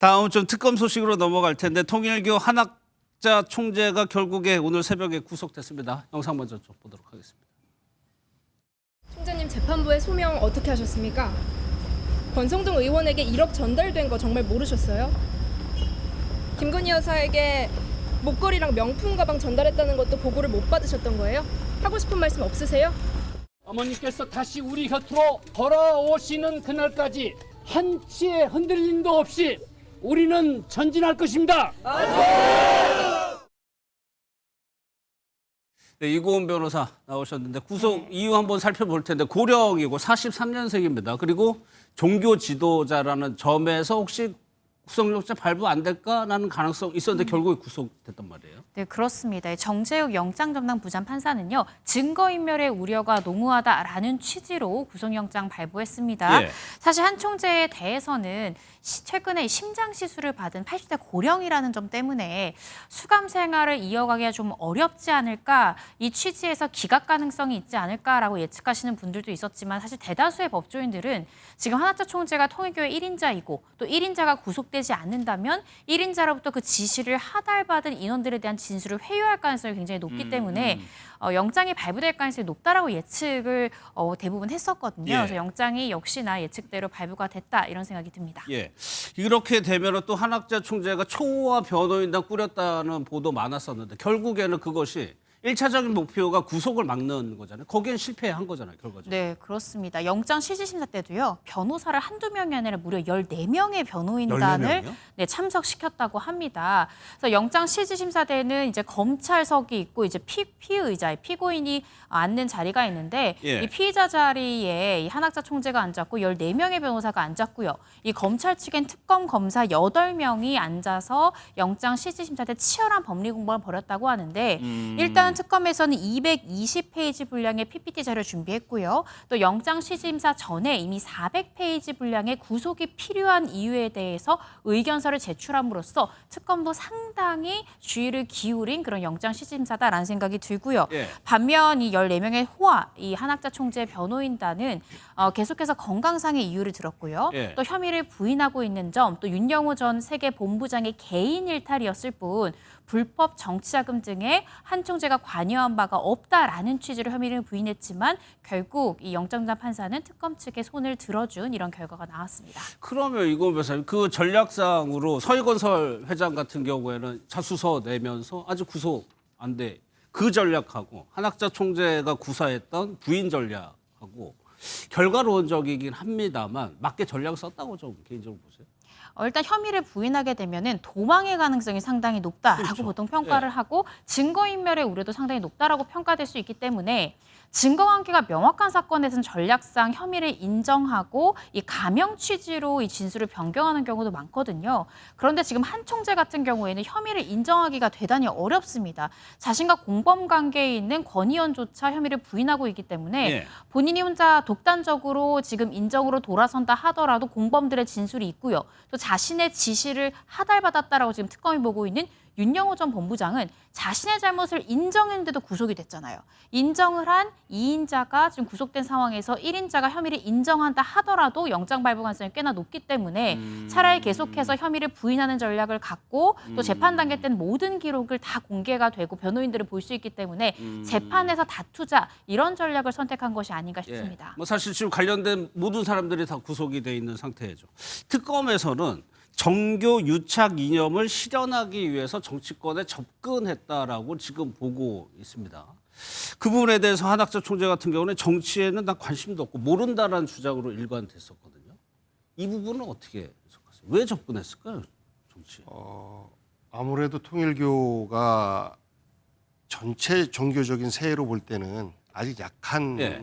다음 좀 특검 소식으로 넘어갈 텐데 통일교 한학자 총재가 결국에 오늘 새벽에 구속됐습니다. 영상 먼저 좀 보도록 하겠습니다. 총재님 재판부의 소명 어떻게 하셨습니까? 권성동 의원에게 1억 전달된 거 정말 모르셨어요? 김건희 여사에게 목걸이랑 명품 가방 전달했다는 것도 보고를 못 받으셨던 거예요? 하고 싶은 말씀 없으세요? 어머니께서 다시 우리 곁으로 돌아오시는 그날까지 한치의 흔들림도 없이 우리는 전진할 것입니다. 네, 이고은 변호사 나오셨는데 구속 이유 한번 살펴볼 텐데 고령이고 43년생입니다. 그리고 종교 지도자라는 점에서 혹시 구속영장 발부 안 될까라는 가능성 있었는데 결국에 구속됐단 말이에요. 네, 그렇습니다. 정재욱 영장전담 부장판사는요, 증거인멸의 우려가 농후하다라는 취지로 구속영장 발부했습니다. 예. 사실 한 총재에 대해서는 최근에 심장 시술을 받은 80대 고령이라는 점 때문에 수감 생활을 이어가기가 좀 어렵지 않을까, 이 취지에서 기각 가능성이 있지 않을까라고 예측하시는 분들도 있었지만 사실 대다수의 법조인들은 지금 한학자 총재가 통일교의 1인자이고 또 1인자가 구속되지 않는다면 1인자로부터 그 지시를 하달받은 인원들에 대한 진술을 회유할 가능성이 굉장히 높기 때문에 영장이 발부될 가능성이 높다라고 예측을 대부분 했었거든요. 예. 그래서 영장이 역시나 예측대로 발부가 됐다 이런 생각이 듭니다. 예. 이렇게 되면 또 한학자 총재가 초호화 변호인단 꾸렸다는 보도 많았었는데 결국에는 그것이 1차적인 목표가 구속을 막는 거잖아요. 거기엔 실패한 거잖아요, 결과적으로. 네, 그렇습니다. 영장 실질심사 때도요, 변호사를 한두 명이 아니라 무려 14명의 변호인단을 14명이요? 네, 참석시켰다고 합니다. 그래서 영장 실질심사 때는 이제 검찰석이 있고 이제 피의자, 피고인이 앉는 자리가 있는데 예. 이 피의자 자리에 이 한학자 총재가 앉았고 14명의 변호사가 앉았고요. 이 검찰 측엔 특검 검사 8명이 앉아서 영장 실질심사 때 치열한 법리 공방을 벌였다고 하는데 일단 특검에서는 220페이지 분량의 PPT 자료를 준비했고요. 또 영장 실질심사 전에 이미 400페이지 분량의 구속이 필요한 이유에 대해서 의견서를 제출함으로써 특검도 상당히 주의를 기울인 그런 영장 실질심사다라는 생각이 들고요. 예. 반면 이 14명의 호화, 이 한학자 총재 변호인단은 계속해서 건강상의 이유를 들었고요. 예. 또 혐의를 부인하고 있는 점, 또 윤영호 전 세계본부장의 개인 일탈이었을 뿐 불법 정치자금 등에 한 총재가 관여한 바가 없다라는 취지로 혐의를 부인했지만 결국 이 영장전 판사는 특검 측에 손을 들어준 이런 결과가 나왔습니다. 그러면 이건 변호사님, 그 전략상으로 서희건설 회장 같은 경우에는 자수서 내면서 아직 구속 안 돼. 그 전략하고 한학자 총재가 구사했던 부인 전략하고 결과론적이긴 합니다만 맞게 전략을 썼다고 좀 개인적으로 보세요. 일단 혐의를 부인하게 되면은 도망의 가능성이 상당히 높다라고 그렇죠. 보통 평가를 하고 증거인멸의 우려도 상당히 높다라고 평가될 수 있기 때문에 증거관계가 명확한 사건에서는 전략상 혐의를 인정하고 이 감형 취지로 이 진술을 변경하는 경우도 많거든요. 그런데 지금 한 총재 같은 경우에는 혐의를 인정하기가 대단히 어렵습니다. 자신과 공범 관계에 있는 권 의원조차 혐의를 부인하고 있기 때문에 예. 본인이 혼자 독단적으로 지금 인정으로 돌아선다 하더라도 공범들의 진술이 있고요. 또 자신의 지시를 하달받았다라고 지금 특검이 보고 있는 윤영호 전 본부장은 자신의 잘못을 인정했는데도 구속이 됐잖아요. 인정을 한 2인자가 지금 구속된 상황에서 1인자가 혐의를 인정한다 하더라도 영장 발부 가능성이 꽤나 높기 때문에 차라리 계속해서 혐의를 부인하는 전략을 갖고 또 재판 단계 때는 모든 기록을 다 공개가 되고 변호인들을 볼 수 있기 때문에 재판에서 다투자 이런 전략을 선택한 것이 아닌가 싶습니다. 예. 뭐 사실 지금 관련된 모든 사람들이 다 구속이 돼 있는 상태죠. 특검에서는 정교 유착 이념을 실현하기 위해서 정치권에 접근했다라고 지금 보고 있습니다. 그 부분에 대해서 한학자 총재 같은 경우는 정치에는 난 관심도 없고 모른다라는 주장으로 일관됐었거든요. 이 부분은 어떻게 해석하세요? 왜 접근했을까요, 정치에? 아무래도 통일교가 전체 종교적인 세계로 볼 때는 아직 약한 예.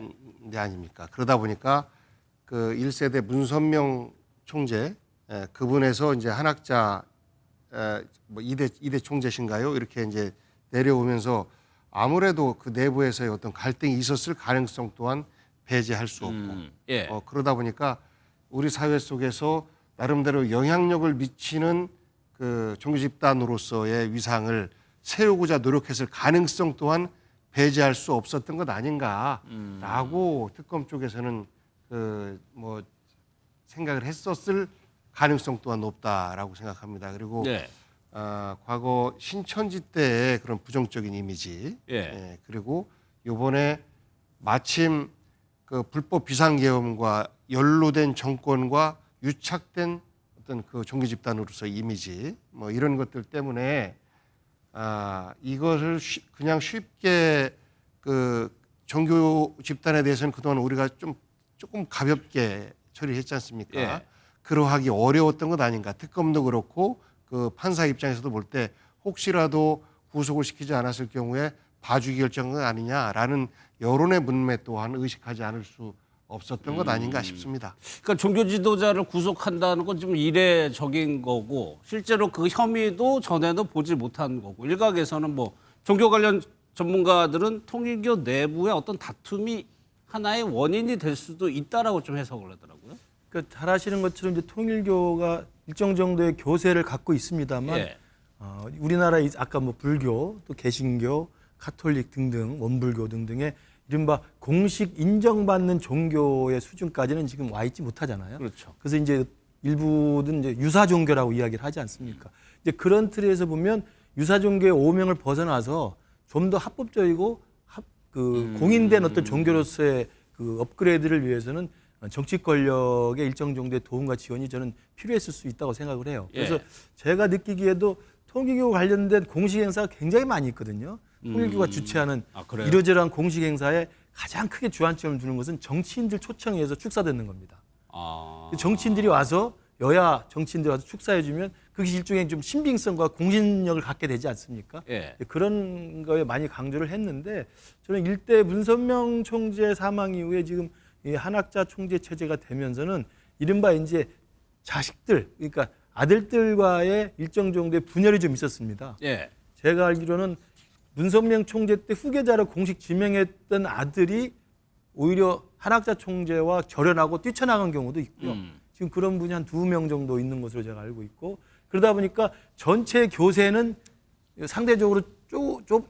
데 아닙니까? 그러다 보니까 그 1세대 문선명 총재 그분에서 이제 한학자 뭐 2대 총재신가요? 이렇게 이제 내려오면서 아무래도 그 내부에서의 어떤 갈등이 있었을 가능성 또한 배제할 수 없고 예. 그러다 보니까 우리 사회 속에서 나름대로 영향력을 미치는 그 종교 집단으로서의 위상을 세우고자 노력했을 가능성 또한 배제할 수 없었던 것 아닌가라고 특검 쪽에서는 그 뭐 생각을 했었을 가능성 또한 높다라고 생각합니다. 그리고 네. 과거 신천지 때의 그런 부정적인 이미지, 예. 그리고 이번에 마침 그 불법 비상계엄과 연루된 정권과 유착된 어떤 그 종교 집단으로서의 이미지, 뭐 이런 것들 때문에 이것을 그냥 쉽게 그 종교 집단에 대해서는 그동안 우리가 조금 가볍게 처리했지 않습니까? 예. 그러하기 어려웠던 것 아닌가. 특검도 그렇고 그 판사 입장에서도 볼 때 혹시라도 구속을 시키지 않았을 경우에 봐주기 결정한 것 아니냐라는 여론의 문매 또한 의식하지 않을 수 없었던 것 아닌가 싶습니다. 그러니까 종교 지도자를 구속한다는 건 좀 이례적인 거고 실제로 그 혐의도 전에는 보지 못한 거고 일각에서는 뭐 종교 관련 전문가들은 통일교 내부의 어떤 다툼이 하나의 원인이 될 수도 있다라고 좀 해석을 하더라고요. 그러니까 잘 아시는 것처럼 이제 통일교가 일정 정도의 교세를 갖고 있습니다만 예. 우리나라 아까 뭐 불교, 또 개신교, 가톨릭 등등 원불교 등등의 이른바 공식 인정받는 종교의 수준까지는 지금 와 있지 못하잖아요. 그렇죠. 그래서 이제 일부는 이제 유사 종교라고 이야기를 하지 않습니까? 이제 그런 틀에서 보면 유사 종교의 오명을 벗어나서 좀 더 합법적이고 공인된 어떤 종교로서의 그 업그레이드를 위해서는 정치 권력의 일정 정도의 도움과 지원이 저는 필요했을 수 있다고 생각을 해요. 그래서 예. 제가 느끼기에도 통일교 관련된 공식 행사가 굉장히 많이 있거든요. 통일교가 주최하는 그래요? 이러저러한 공식 행사에 가장 크게 주안점을 두는 것은 정치인들 초청에 의해서 축사되는 겁니다. 정치인들이 와서 여야 정치인들이 와서 축사해주면 그것이 일종의 좀 신빙성과 공신력을 갖게 되지 않습니까? 예. 그런 거에 많이 강조를 했는데 저는 일대 문선명 총재 사망 이후에 지금 이 한학자 총재 체제가 되면서는 이른바 이제 자식들, 그러니까 아들들과의 일정 정도의 분열이 좀 있었습니다. 예. 제가 알기로는 문선명 총재 때 후계자로 공식 지명했던 아들이 오히려 한학자 총재와 결연하고 뛰쳐나간 경우도 있고요. 지금 그런 분이 한 2명 정도 있는 것으로 제가 알고 있고 그러다 보니까 전체 교세는 상대적으로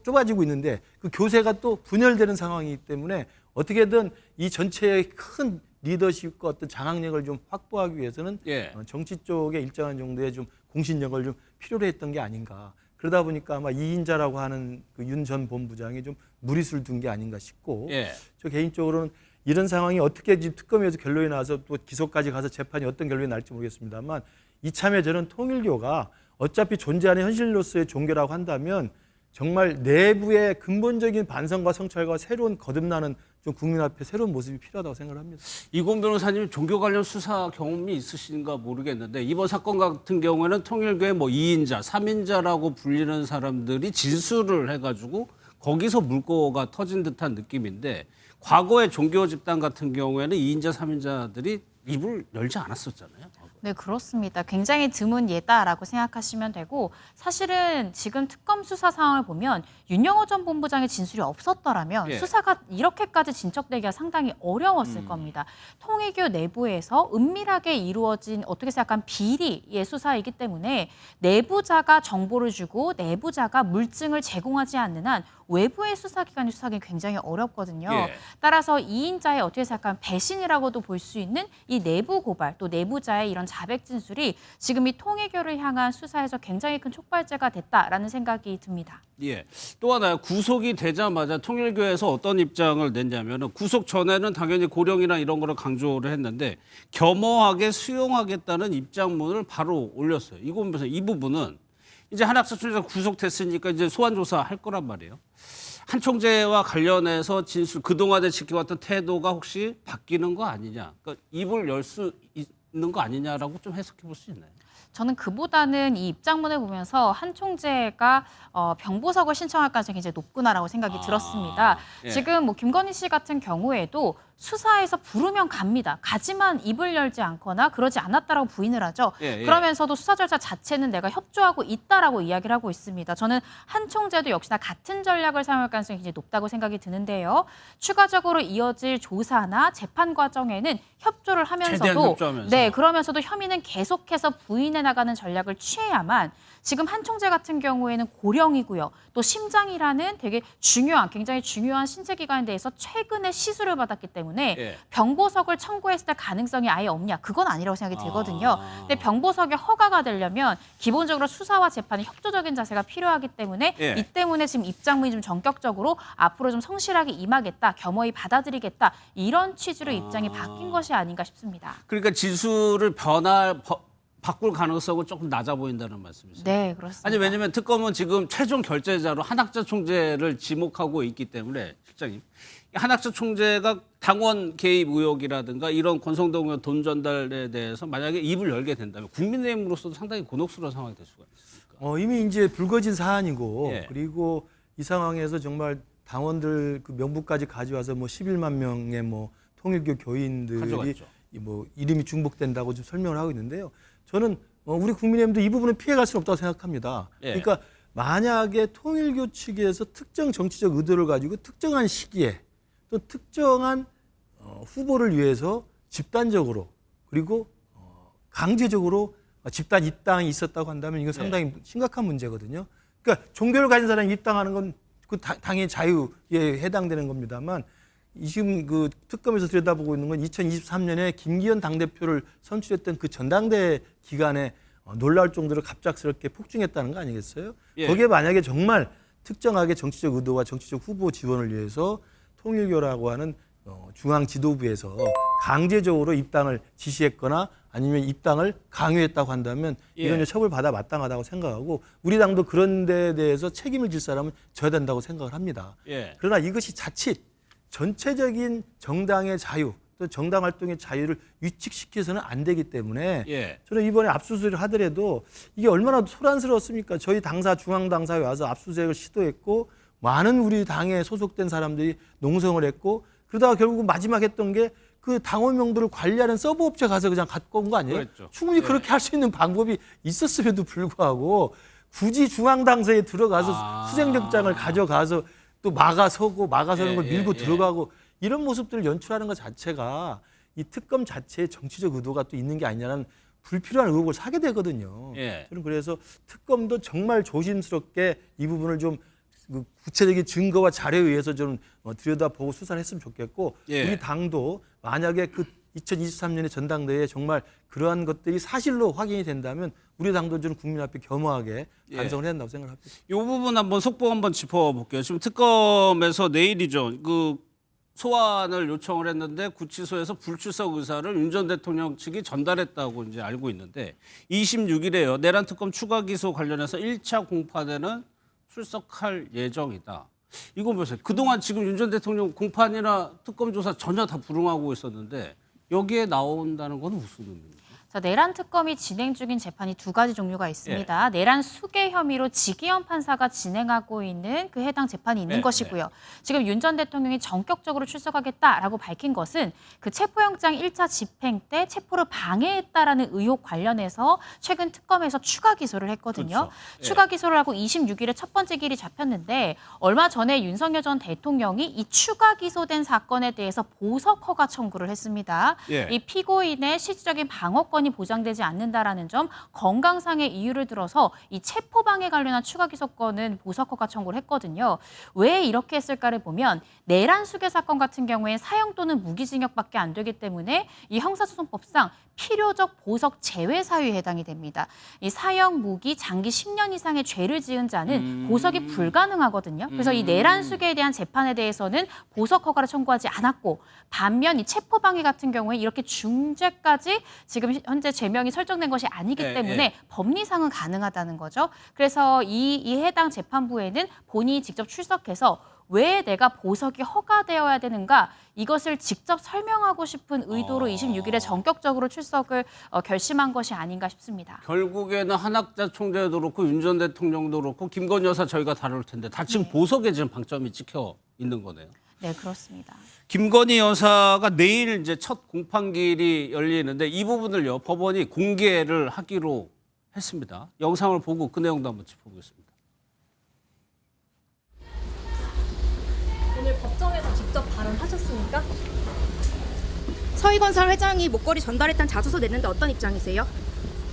좁아지고 있는데 그 교세가 또 분열되는 상황이기 때문에 어떻게든 이 전체의 큰 리더십과 어떤 장악력을 좀 확보하기 위해서는 예. 정치 쪽에 일정한 정도의 좀 공신력을 좀 필요로 했던 게 아닌가. 그러다 보니까 아마 이인자라고 하는 그 윤 전 본부장이 좀 무리수를 둔 게 아닌가 싶고 예. 저 개인적으로는 이런 상황이 어떻게 지금 특검에서 결론이 나서 또 기소까지 가서 재판이 어떤 결론이 날지 모르겠습니다만 이참에 저는 통일교가 어차피 존재하는 현실로서의 종교라고 한다면 정말 내부의 근본적인 반성과 성찰과 새로운 거듭나는 좀 국민 앞에 새로운 모습이 필요하다고 생각을 합니다. 이건 변호사님 종교 관련 수사 경험이 있으신가 모르겠는데 이번 사건 같은 경우에는 통일교의 뭐 2인자, 3인자라고 불리는 사람들이 진술을 해가지고 거기서 물꼬가 터진 듯한 느낌인데 과거의 종교 집단 같은 경우에는 2인자, 3인자들이 입을 열지 않았었잖아요. 네, 그렇습니다. 굉장히 드문 예다라고 생각하시면 되고 사실은 지금 특검 수사 상황을 보면 윤영호 전 본부장의 진술이 없었더라면 예. 수사가 이렇게까지 진척되기가 상당히 어려웠을 겁니다. 통일교 내부에서 은밀하게 이루어진 어떻게 생각하면 비리의 수사이기 때문에 내부자가 정보를 주고 내부자가 물증을 제공하지 않는 한 외부의 수사기관이 수사하기 굉장히 어렵거든요. 예. 따라서 2인자의 어떻게 생각하면 배신이라고도 볼 수 있는 이 내부 고발 또 내부자의 이런 자백 진술이 지금 이 통일교를 향한 수사에서 굉장히 큰 촉발제가 됐다라는 생각이 듭니다. 예. 또 하나 구속이 되자마자 통일교에서 어떤 입장을 냈냐면은 구속 전에는 당연히 고령이나 이런 거를 강조를 했는데 겸허하게 수용하겠다는 입장문을 바로 올렸어요. 이거 보면서 이 부분은 이제 한학자 총재가 구속됐으니까 이제 소환 조사할 거란 말이에요. 한 총재와 관련해서 진술 그동안에 지켜왔던 태도가 혹시 바뀌는 거 아니냐. 그러니까 입을 열 수 있는 거 아니냐라고 좀 해석해 볼 수 있나요? 저는 그보다는 이 입장문을 보면서 한 총재가 병보석을 신청할 가능성이 굉장히 높구나라고 생각이 들었습니다. 예. 지금 뭐 김건희 씨 같은 경우에도 수사에서 부르면 갑니다. 가지만 입을 열지 않거나 그러지 않았다라고 부인을 하죠. 예. 그러면서도 수사 절차 자체는 내가 협조하고 있다라고 이야기를 하고 있습니다. 저는 한 총재도 역시나 같은 전략을 사용할 가능성이 굉장히 높다고 생각이 드는데요. 추가적으로 이어질 조사나 재판 과정에는 협조를 최대한 하면서도 협조하면서. 네, 그러면서도 혐의는 계속해서 부인해 나가는 전략을 취해야만 지금 한 총재 같은 경우에는 고령이고요. 또 심장이라는 되게 중요한, 굉장히 중요한 신체 기관에 대해서 최근에 시술을 받았기 때문에 때문에 예. 병보석을 청구했을 가능성이 아예 없냐? 그건 아니라고 생각이 들거든요. 근데 병보석이 허가가 되려면 기본적으로 수사와 재판에 협조적인 자세가 필요하기 때문에 예. 이 때문에 지금 입장문이 좀 전격적으로 앞으로 좀 성실하게 임하겠다, 겸허히 받아들이겠다 이런 취지로 입장이 바뀐 것이 아닌가 싶습니다. 그러니까 지수를 바꿀 가능성은 조금 낮아 보인다는 말씀이세요? 네, 그렇습니다. 아니 왜냐면 특검은 지금 최종 결재자로 한학자 총재를 지목하고 있기 때문에 실장님 한학자 총재가 당원 개입 의혹이라든가 이런 권성동 의원 돈 전달에 대해서 만약에 입을 열게 된다면 국민의힘으로서도 상당히 곤혹스러운 상황이 될 수가 있습니다. 이미 이제 불거진 사안이고 예. 그리고 이 상황에서 정말 당원들 그 명부까지 가져와서 뭐 11만 명의 뭐 통일교 교인들이 가져갔죠. 뭐 이름이 중복된다고 좀 설명을 하고 있는데요. 저는 우리 국민의힘도 이 부분은 피해갈 수는 없다고 생각합니다. 예. 그러니까 만약에 통일교 측에서 특정 정치적 의도를 가지고 특정한 시기에 또 특정한 후보를 위해서 집단적으로 그리고 강제적으로 집단 입당이 있었다고 한다면 이건 상당히 심각한 문제거든요. 그러니까 종교를 가진 사람이 입당하는 건 그 당의 자유에 해당되는 겁니다만 지금 그 특검에서 들여다보고 있는 건 2023년에 김기현 당대표를 선출했던 그 전당대 기간에 놀라울 정도로 갑작스럽게 폭증했다는 거 아니겠어요? 예. 거기에 만약에 정말 특정하게 정치적 의도와 정치적 후보 지원을 위해서 통일교라고 하는 중앙 지도부에서 강제적으로 입당을 지시했거나 아니면 입당을 강요했다고 한다면 이건 예. 처벌받아 마땅하다고 생각하고 우리 당도 그런 데에 대해서 책임을 질 사람은 져야 된다고 생각을 합니다. 예. 그러나 이것이 자칫 전체적인 정당의 자유 또 정당 활동의 자유를 위축시켜서는 안 되기 때문에 예. 저는 이번에 압수수색을 하더라도 이게 얼마나 소란스러웠습니까? 저희 당사 중앙당사에 와서 압수수색을 시도했고 많은 우리 당에 소속된 사람들이 농성을 했고 그러다가 결국 마지막 했던 게 그 당원 명부를 관리하는 서브업체 가서 그냥 갖고 온 거 아니에요? 그랬죠. 충분히 예. 그렇게 할 수 있는 방법이 있었음에도 불구하고 굳이 중앙당사에 들어가서 수색영장을 가져가서 또 막아서는 걸 밀고 들어가고 이런 모습들을 연출하는 것 자체가 이 특검 자체에 정치적 의도가 또 있는 게 아니냐는 불필요한 의혹을 사게 되거든요. 예. 저는 그래서 특검도 정말 조심스럽게 이 부분을 좀 구체적인 증거와 자료에 의해서 좀 들여다보고 수사를 했으면 좋겠고 예. 우리 당도 만약에 그 2023년의 전당대회에 정말 그러한 것들이 사실로 확인이 된다면 우리 당도 좀 국민 앞에 겸허하게 반성을 해야 된다고 생각합니다. 이 부분 한번 속보 한번 짚어볼게요. 지금 특검에서 내일이죠. 그 소환을 요청을 했는데 구치소에서 불출석 의사를 윤 전 대통령 측이 전달했다고 이제 알고 있는데 26일에요. 내란 특검 추가 기소 관련해서 1차 공판에는 출석할 예정이다. 이건 보세요. 그동안 지금 윤 전 대통령 공판이나 특검 조사 전혀 다 불응하고 있었는데 여기에 나온다는 건 무슨 의미입니까? 자, 내란 특검이 진행 중인 재판이 두 가지 종류가 있습니다. 내란 수괴 혐의로 지기현 판사가 진행하고 있는 그 해당 재판이 있는 것이고요. 지금 윤 전 대통령이 전격적으로 출석하겠다라고 밝힌 것은 그 체포영장 1차 집행 때 체포를 방해했다라는 의혹 관련해서 최근 특검에서 추가 기소를 했거든요. 그렇죠. 추가 기소를 하고 26일에 첫 번째 길이 잡혔는데 얼마 전에 윤석열 전 대통령이 이 추가 기소된 사건에 대해서 보석 허가 청구를 했습니다. 예. 이 피고인의 실질적인 방어권이 보장되지 않는다라는 점, 건강상의 이유를 들어서 이 체포방해 관련한 추가 기소권은 보석 허가 청구를 했거든요. 왜 이렇게 했을까를 보면 내란 수괴 사건 같은 경우에 사형 또는 무기징역밖에 안 되기 때문에 이 형사소송법상 필요적 보석 제외 사유에 해당이 됩니다. 이 사형, 무기, 장기 10년 이상의 죄를 지은 자는 보석이 불가능하거든요. 그래서 이 내란 수괴에 대한 재판에 대해서는 보석 허가를 청구하지 않았고 반면 이 체포방해 같은 경우에 이렇게 중죄까지 지금 현재 죄명이 설정된 것이 아니기 때문에 법리상은 가능하다는 거죠. 그래서 이 해당 재판부에는 본인이 직접 출석해서 왜 내가 보석이 허가되어야 되는가 이것을 직접 설명하고 싶은 의도로 26일에 전격적으로 출석을 결심한 것이 아닌가 싶습니다. 결국에는 한학자 총재도 그렇고 윤 전 대통령도 그렇고 김건희 여사 저희가 다룰 텐데 다 지금 보석에 지금 방점이 찍혀 있는 거네요. 네, 그렇습니다. 김건희 여사가 내일 이제 첫 공판길이 열리는데 이 부분을요 법원이 공개를 하기로 했습니다. 영상을 보고 그 내용도 한번 짚어보겠습니다. 오늘 법정에서 직접 발언하셨습니까? 서희건설 회장이 목걸이 전달했다는 자소서 냈는데 어떤 입장이세요?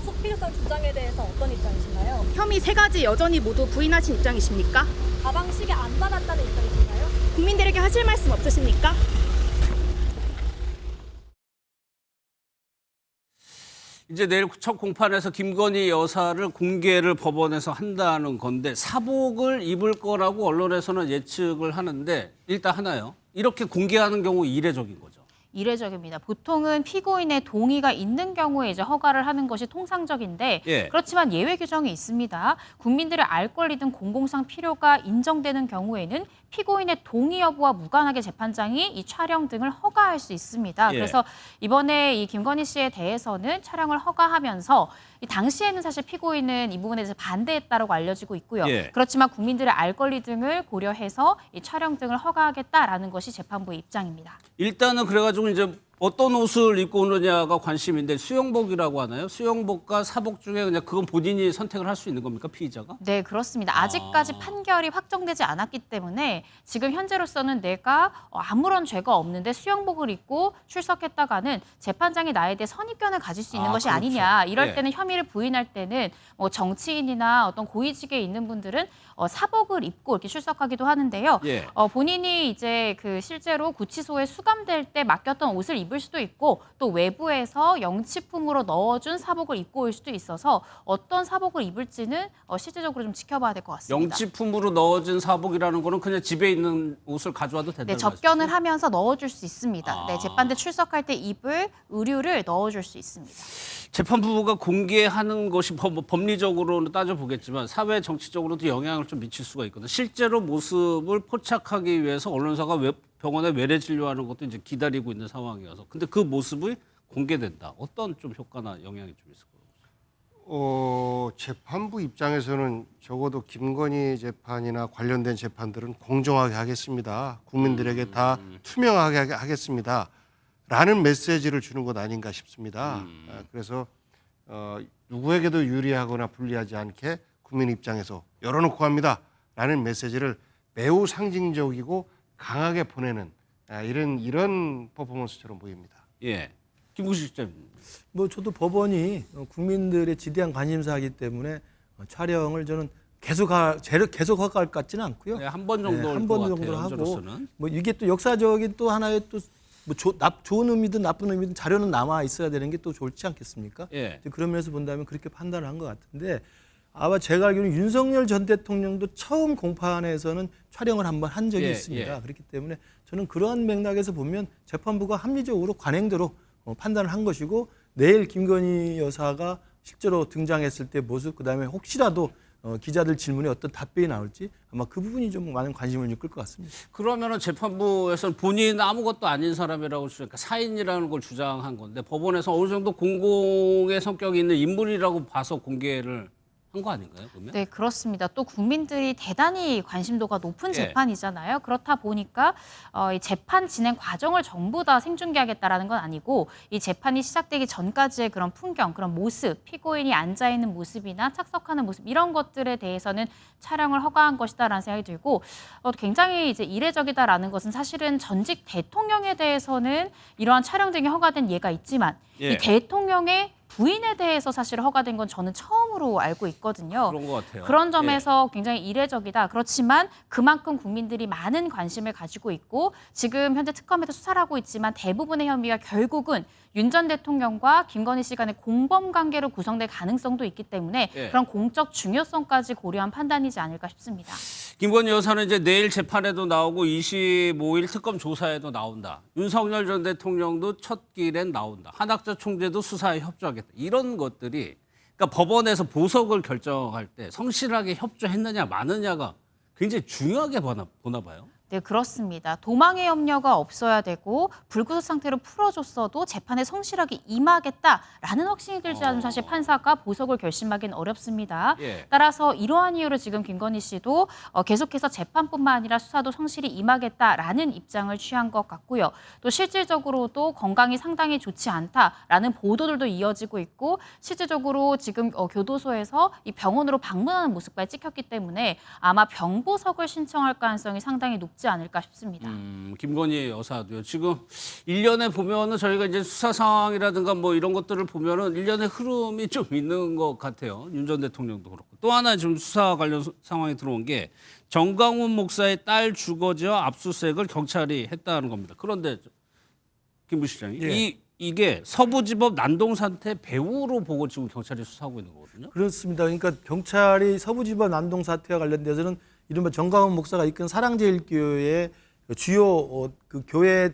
속 필요성 주장에 대해서 어떤 입장이신가요? 혐의 3가지 여전히 모두 부인하신 입장이십니까? 가방 시계 안 받았다는 입장이신가요? 국민들에게 하실 말씀 없으십니까? 이제 내일 첫 공판에서 김건희 여사를 공개를 법원에서 한다는 건데 사복을 입을 거라고 언론에서는 예측을 하는데 일단 하나요. 이렇게 공개하는 경우 이례적인 거죠. 이례적입니다. 보통은 피고인의 동의가 있는 경우에 이제 허가를 하는 것이 통상적인데 예. 그렇지만 예외 규정이 있습니다. 국민들의 알 권리 등 공공상 필요가 인정되는 경우에는 피고인의 동의 여부와 무관하게 재판장이 이 촬영 등을 허가할 수 있습니다. 예. 그래서 이번에 이 김건희 씨에 대해서는 촬영을 허가하면서 이 당시에는 사실 피고인은 이 부분에 대해서 반대했다라고 알려지고 있고요. 예. 그렇지만 국민들의 알 권리 등을 고려해서 이 촬영 등을 허가하겠다라는 것이 재판부의 입장입니다. 일단은 그래가지고 이제 어떤 옷을 입고 오느냐가 관심인데 수영복이라고 하나요? 수영복과 사복 중에 그냥 그건 본인이 선택을 할 수 있는 겁니까 피의자가? 네, 그렇습니다. 아직까지 판결이 확정되지 않았기 때문에 지금 현재로서는 내가 아무런 죄가 없는데 수영복을 입고 출석했다가는 재판장이 나에 대해 선입견을 가질 수 있는 것이 그렇죠. 아니냐. 이럴 예. 때는 혐의를 부인할 때는 뭐 정치인이나 어떤 고위직에 있는 분들은 사복을 입고 이렇게 출석하기도 하는데요. 예. 본인이 이제 그 실제로 구치소에 수감될 때 맡겼던 옷을 입을 수도 있고 또 외부에서 영치품으로 넣어준 사복을 입고 올 수도 있어서 어떤 사복을 입을지는 실제적으로 좀 지켜봐야 될 것 같습니다. 영치품으로 넣어진 사복이라는 거는 그냥 집에 있는 옷을 가져와도 된다는 네, 접견을 말씀이죠? 하면서 넣어줄 수 있습니다. 네, 재판대 출석할 때 입을 의류를 넣어줄 수 있습니다. 재판부가 공개하는 것이 법리적으로는 따져보겠지만 사회 정치적으로도 영향을 좀 미칠 수가 있거든요. 실제로 모습을 포착하기 위해서 언론사가 병원에 외래 진료하는 것도 이제 기다리고 있는 상황이어서 근데 그 모습이 공개된다. 어떤 좀 효과나 영향이 좀 있을까요? 재판부 입장에서는 적어도 김건희 재판이나 관련된 재판들은 공정하게 하겠습니다. 국민들에게 다 투명하게 하겠습니다. 라는 메시지를 주는 것 아닌가 싶습니다. 그래서 누구에게도 유리하거나 불리하지 않게 국민 입장에서 열어놓고 합니다. 라는 메시지를 매우 상징적이고 강하게 보내는 이런 퍼포먼스처럼 보입니다. 예, 김구식 님. 뭐 저도 법원이 국민들의 지대한 관심사이기 때문에 촬영을 저는 계속 허가할 것 같지는 않고요. 네, 한 번 정도 한 번 정도 하고 현재로서는. 뭐 이게 또 역사적인 또 하나의 또 뭐 좋은 의미든 나쁜 의미든 자료는 남아 있어야 되는 게 또 좋지 않겠습니까? 예. 그런 면에서 본다면 그렇게 판단을 한 것 같은데 아마 제가 알기로는 윤석열 전 대통령도 처음 공판에서는 촬영을 한번 한 적이 예, 있습니다. 예. 그렇기 때문에 저는 그러한 맥락에서 보면 재판부가 합리적으로 관행대로 판단을 한 것이고 내일 김건희 여사가 실제로 등장했을 때 모습 그다음에 혹시라도 기자들 질문에 어떤 답변이 나올지 아마 그 부분이 좀 많은 관심을 이끌 것 같습니다. 그러면은 재판부에서는 본인 아무것도 아닌 사람이라고 그러니까 사인이라는 걸 주장한 건데 법원에서 어느 정도 공공의 성격이 있는 인물이라고 봐서 공개를 한 거 아닌가요? 그러면? 네, 그렇습니다. 또 국민들이 대단히 관심도가 높은 예. 재판이잖아요. 그렇다 보니까 이 재판 진행 과정을 전부 다 생중계하겠다라는 건 아니고 이 재판이 시작되기 전까지의 그런 풍경, 그런 모습, 피고인이 앉아 있는 모습이나 착석하는 모습 이런 것들에 대해서는 촬영을 허가한 것이다라는 생각이 들고 굉장히 이제 이례적이다라는 것은 사실은 전직 대통령에 대해서는 이러한 촬영 등이 허가된 예가 있지만 예. 이 대통령의 부인에 대해서 사실 허가된 건 저는 처음으로 알고 있거든요. 그런 것 같아요. 그런 점에서 굉장히 이례적이다. 그렇지만 그만큼 국민들이 많은 관심을 가지고 있고 지금 현재 특검에서 수사를 하고 있지만 대부분의 혐의가 결국은 윤 전 대통령과 김건희 씨 간의 공범 관계로 구성될 가능성도 있기 때문에 예. 그런 공적 중요성까지 고려한 판단이지 않을까 싶습니다. 김건희 여사는 이제 내일 재판에도 나오고 25일 특검 조사에도 나온다. 윤석열 전 대통령도 첫 길엔 나온다. 한학자 총재도 수사에 협조하겠다. 이런 것들이 그러니까 법원에서 보석을 결정할 때 성실하게 협조했느냐 마느냐가 굉장히 중요하게 보나 봐요. 네, 그렇습니다. 도망의 염려가 없어야 되고 불구속 상태로 풀어줬어도 재판에 성실하게 임하겠다라는 확신이 들지 않은 사실 판사가 보석을 결심하기는 어렵습니다. 예. 따라서 이러한 이유로 지금 김건희 씨도 계속해서 재판뿐만 아니라 수사도 성실히 임하겠다라는 입장을 취한 것 같고요. 또 실질적으로도 건강이 상당히 좋지 않다라는 보도들도 이어지고 있고 실질적으로 지금 교도소에서 이 병원으로 방문하는 모습까지 찍혔기 때문에 아마 병보석을 신청할 가능성이 상당히 높지 않을까 싶습니다. 김건희 여사도요. 지금 1년에 보면은 저희가 이제 수사 상황이라든가 뭐 이런 것들을 보면은 1년의 흐름이 좀 있는 것 같아요. 윤 전 대통령도 그렇고. 또 하나 지금 수사 관련 상황이 들어온 게 정광훈 목사의 딸 주거지와 압수수색을 경찰이 했다는 겁니다. 그런데 김 부시장이 예. 이 이게 서부지법 난동사태 배후로 보고 지금 경찰이 수사하고 있는 거거든요. 그렇습니다. 그러니까 경찰이 서부지법 난동 사태와 관련돼서는 이른바 정광훈 목사가 이끈 사랑제일교회의 주요 그 교회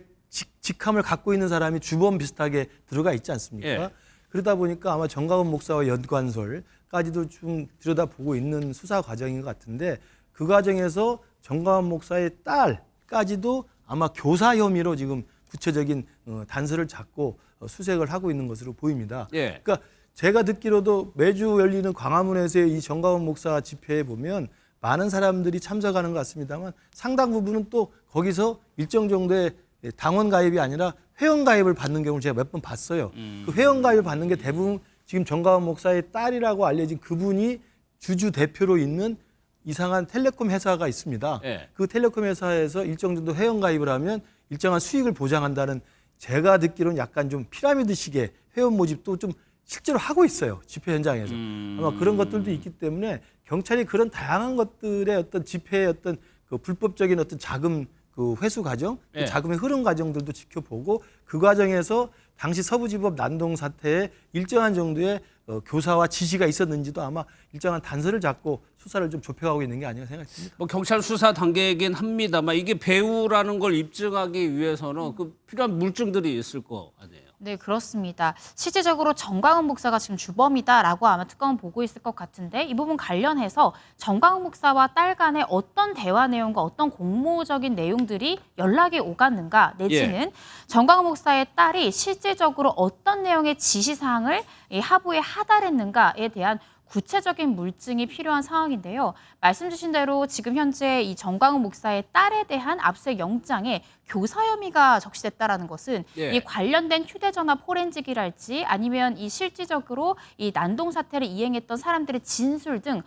직함을 갖고 있는 사람이 주범 비슷하게 들어가 있지 않습니까? 예. 그러다 보니까 아마 정광훈 목사와 연관설까지도 좀 들여다보고 있는 수사 과정인 것 같은데 그 과정에서 정광훈 목사의 딸까지도 아마 교사 혐의로 지금 구체적인 단서를 잡고 수색을 하고 있는 것으로 보입니다. 예. 그러니까 제가 듣기로도 매주 열리는 광화문에서의 이 정광훈 목사 집회에 보면 많은 사람들이 참석하는 것 같습니다만 상당 부분은 또 거기서 일정 정도의 당원 가입이 아니라 회원 가입을 받는 경우를 제가 몇 번 봤어요. 그 회원 가입을 받는 게 대부분 지금 정광훈 목사의 딸이라고 알려진 그분이 주주 대표로 있는 이상한 텔레콤 회사가 있습니다. 예. 그 텔레콤 회사에서 일정 정도 회원 가입을 하면 일정한 수익을 보장한다는 제가 듣기로는 약간 좀 피라미드식의 회원 모집도 좀 실제로 하고 있어요. 집회 현장에서. 아마 그런 것들도 있기 때문에 경찰이 그런 다양한 것들의 어떤 집회의 어떤 그 불법적인 어떤 자금 그 회수 과정, 그 예. 자금의 흐름 과정들도 지켜보고 그 과정에서 당시 서부지법 난동 사태에 일정한 정도의 교사와 지시가 있었는지도 아마 일정한 단서를 잡고 수사를 좀 좁혀가고 있는 게 아닌가 생각됩니다. 뭐 경찰 수사 단계이긴 합니다만 이게 배후라는 걸 입증하기 위해서는 그 필요한 물증들이 있을 거 아니에요. 네, 그렇습니다. 실질적으로 정광훈 목사가 지금 주범이다라고 아마 특검은 보고 있을 것 같은데 이 부분 관련해서 정광훈 목사와 딸 간의 어떤 대화 내용과 어떤 공모적인 내용들이 연락이 오갔는가 내지는 정광훈 목사의 딸이 실질적으로 어떤 내용의 지시사항을 이 하부에 하달했는가에 대한 구체적인 물증이 필요한 상황인데요. 말씀 주신 대로 지금 현재 이 정광훈 목사의 딸에 대한 압수수색 영장에 교사 혐의가 적시됐다라는 것은 예. 이 관련된 휴대전화 포렌식이랄지 아니면 이 실질적으로 이 난동 사태를 이행했던 사람들의 진술 등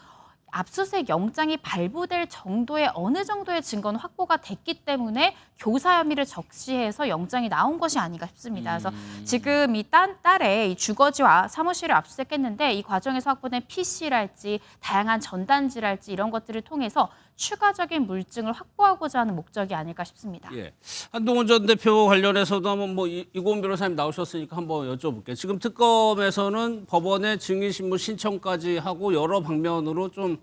압수수색 영장이 발부될 정도의 어느 정도의 증거는 확보가 됐기 때문에 교사 혐의를 적시해서 영장이 나온 것이 아닌가 싶습니다. 그래서 지금 이 딸의 이 주거지와 사무실을 압수수색했는데 이 과정에서 확보된 PC랄지 다양한 전단지랄지 이런 것들을 통해서 추가적인 물증을 확보하고자 하는 목적이 아닐까 싶습니다. 예. 한동훈 전 대표 관련해서도 한번 뭐 이고은 변호사님 나오셨으니까 한번 여쭤볼게요. 지금 특검에서는 법원에 증인신문 신청까지 하고 여러 방면으로 좀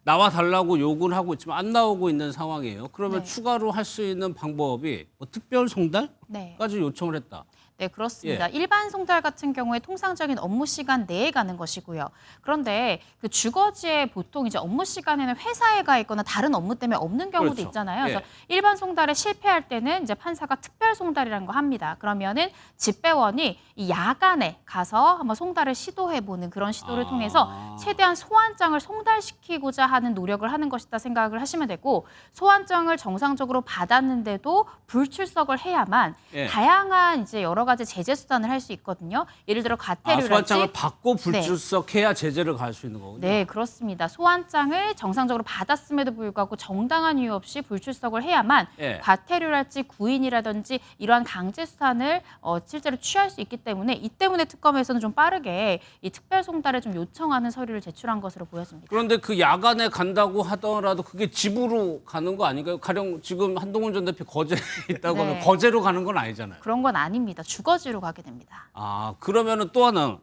나와 달라고 요구를 하고 있지만 안 나오고 있는 상황이에요. 그러면 네. 추가로 할 수 있는 방법이 뭐 특별 송달까지 네. 요청을 했다. 네, 그렇습니다. 일반 송달 같은 경우에 통상적인 업무 시간 내에 가는 것이고요. 그런데 그 주거지에 보통 이제 업무 시간에는 회사에 가 있거나 다른 업무 때문에 없는 경우도 그렇죠. 있잖아요. 그래서 예. 일반 송달에 실패할 때는 이제 판사가 특별 송달이라는 거 합니다. 그러면은 집배원이 이 야간에 가서 한번 송달을 시도해 보는 그런 시도를 통해서 최대한 소환장을 송달시키고자 하는 노력을 하는 것이다 생각을 하시면 되고 소환장을 정상적으로 받았는데도 불출석을 해야만 예. 다양한 이제 여러 가지 제재 수단을 할 수 있거든요. 예를 들어 과태료랄지 소환장을 받고 불출석해야 제재를 가할 수 있는 거군요. 네, 그렇습니다. 소환장을 정상적으로 받았음에도 불구하고 정당한 이유 없이 불출석을 해야만 예. 과태료랄지 구인이라든지 이러한 강제 수단을 실제로 취할 수 있기 때문에 이 때문에 특검에서는 좀 빠르게 이 특별 송달을 좀 요청하는 서류를 제출한 것으로 보여집니다. 그런데 그 야간에 간다고 하더라도 그게 집으로 가는 거 아닌가요? 가령 지금 한동훈 전 대표 거제에 있다고 네. 하면 거제로 가는 건 아니잖아요. 그런 건 아닙니다. 주거지로 가게 됩니다. 아, 그러면은 또 하나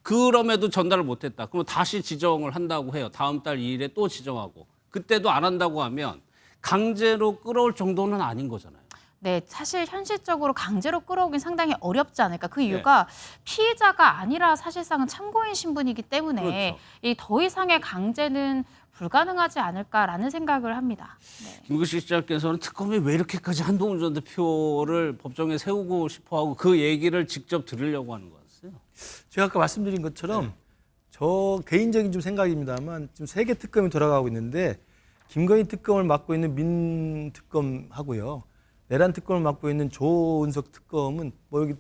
그럼에도 전달을 못했다. 그러면 다시 지정을 한다고 해요. 다음 달 2일에 또 지정하고 그때도 안 한다고 하면 강제로 끌어올 정도는 아닌 거잖아요. 네, 사실 현실적으로 강제로 끌어오긴 상당히 어렵지 않을까. 그 이유가 피의자가 아니라 사실상은 참고인 신분이기 때문에 그렇죠. 이 더 이상의 강제는 불가능하지 않을까라는 생각을 합니다. 네. 김구식 시장께서는 특검이 왜 이렇게까지 한동훈 전 대표를 법정에 세우고 싶어하고 그 얘기를 직접 들으려고 하는 거였어요. 제가 아까 말씀드린 것처럼 저 개인적인 좀 생각입니다만 지금 3개 특검이 돌아가고 있는데 김건희 특검을 맡고 있는 민 특검하고요. 내란 특검을 맡고 있는 조은석 특검은 뭐 여기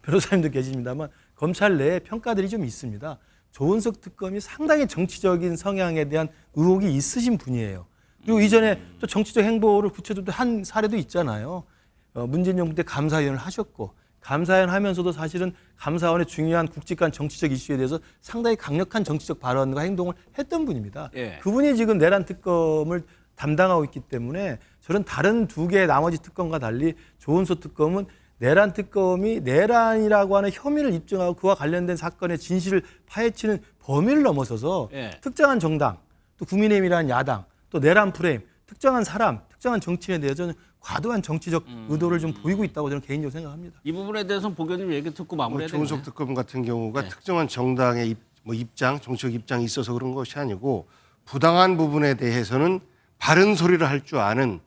변호사님도 계십니다만 검찰 내에 평가들이 좀 있습니다. 조은석 특검이 상당히 정치적인 성향에 대한 의혹이 있으신 분이에요. 그리고 이전에 또 정치적 행보를 붙여도 한 사례도 있잖아요. 문재인 정부 때 감사위원을 하셨고 감사위원 하면서도 사실은 감사원의 중요한 굵직한 정치적 이슈에 대해서 상당히 강력한 정치적 발언과 행동을 했던 분입니다. 예. 그분이 지금 내란 특검을 담당하고 있기 때문에 저는 다른 2개의 나머지 특검과 달리 조은석 특검은 내란 특검이 내란이라고 하는 혐의를 입증하고 그와 관련된 사건의 진실을 파헤치는 범위를 넘어서서 예. 특정한 정당, 또 국민의힘이라는 야당, 또 내란 프레임, 특정한 사람, 특정한 정치인에 대해서는 과도한 정치적 의도를 좀 보이고 있다고 저는 개인적으로 생각합니다. 이 부분에 대해서는 보교님 얘기 듣고 뭐 마무리해야 조은석 되겠네요. 특검 같은 경우가 네. 특정한 정당의 입장, 정치적 입장이 있어서 그런 것이 아니고 부당한 부분에 대해서는 바른 소리를 할 줄 아는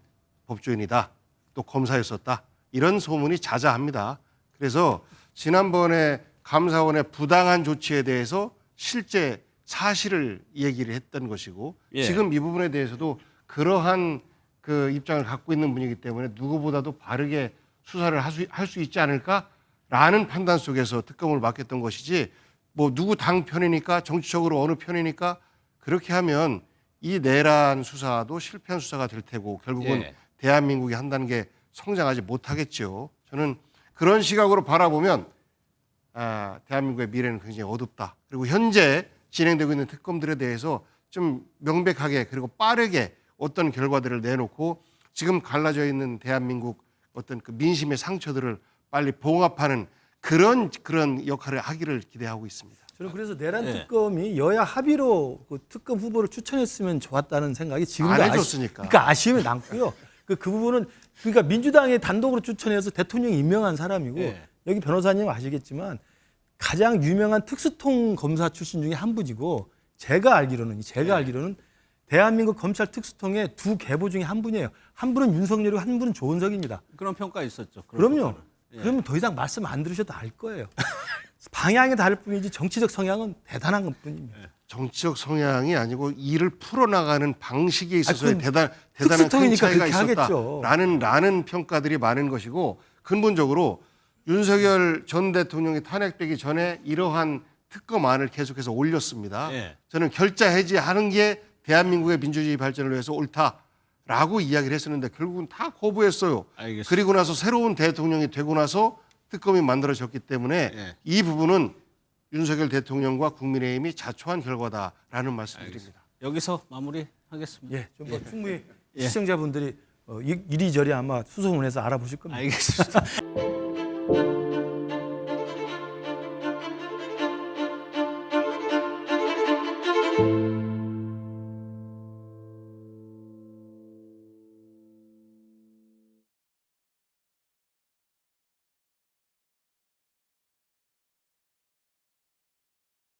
법조인이다. 또 검사였었다. 이런 소문이 자자합니다. 그래서 지난번에 감사원의 부당한 조치에 대해서 실제 사실을 얘기를 했던 것이고 예. 지금 이 부분에 대해서도 그러한 그 입장을 갖고 있는 분이기 때문에 누구보다도 바르게 수사를 할 수 있지 않을까라는 판단 속에서 특검을 맡겼던 것이지 뭐 누구 당 편이니까 정치적으로 어느 편이니까 그렇게 하면 이 내란 수사도 실패한 수사가 될 테고 결국은 예. 대한민국이 한 단계 성장하지 못하겠죠. 저는 그런 시각으로 바라보면 대한민국의 미래는 굉장히 어둡다. 그리고 현재 진행되고 있는 특검들에 대해서 좀 명백하게 그리고 빠르게 어떤 결과들을 내놓고 지금 갈라져 있는 대한민국 어떤 그 민심의 상처들을 빨리 봉합하는 그런 역할을 하기를 기대하고 있습니다. 저는 그래서 내란 네. 특검이 여야 합의로 그 특검 후보를 추천했으면 좋았다는 생각이 지금도 안 해줬으니까. 그러니까 아쉬움이 남고요. 그 부분은 그러니까 민주당이 단독으로 추천해서 대통령이 임명한 사람이고 예. 여기 변호사님 아시겠지만 가장 유명한 특수통 검사 출신 중에 한 분이고 제가 알기로는 대한민국 검찰 특수통의 두 계보 중에 한 분이에요. 한 분은 윤석열이고 한 분은 조은석입니다. 그런 평가 있었죠. 그런 그럼요. 평가는. 예. 그러면 더 이상 말씀 안 들으셔도 알 거예요. 방향이 다를 뿐이지 정치적 성향은 대단한 것뿐입니다. 정치적 성향이 아니고 일을 풀어나가는 방식에 있어서 그건 대단한 큰 특수통이니까 차이가 그렇게 하겠죠. 있었다라는 평가들이 많은 것이고 근본적으로 윤석열 전 대통령이 탄핵되기 전에 이러한 특검안을 계속해서 올렸습니다. 예. 저는 결자 해지하는 게 대한민국의 민주주의 발전을 위해서 옳다라고 이야기를 했었는데 결국은 다 거부했어요. 알겠습니다. 그리고 나서 새로운 대통령이 되고 나서 특검이 만들어졌기 때문에 예. 이 부분은 윤석열 대통령과 국민의힘이 자초한 결과다라는 말씀드립니다. 여기서 마무리하겠습니다. 예, 좀 더 충분히 시청자분들이 이리저리 아마 수소문해서 알아보실 겁니다. 알겠습니다.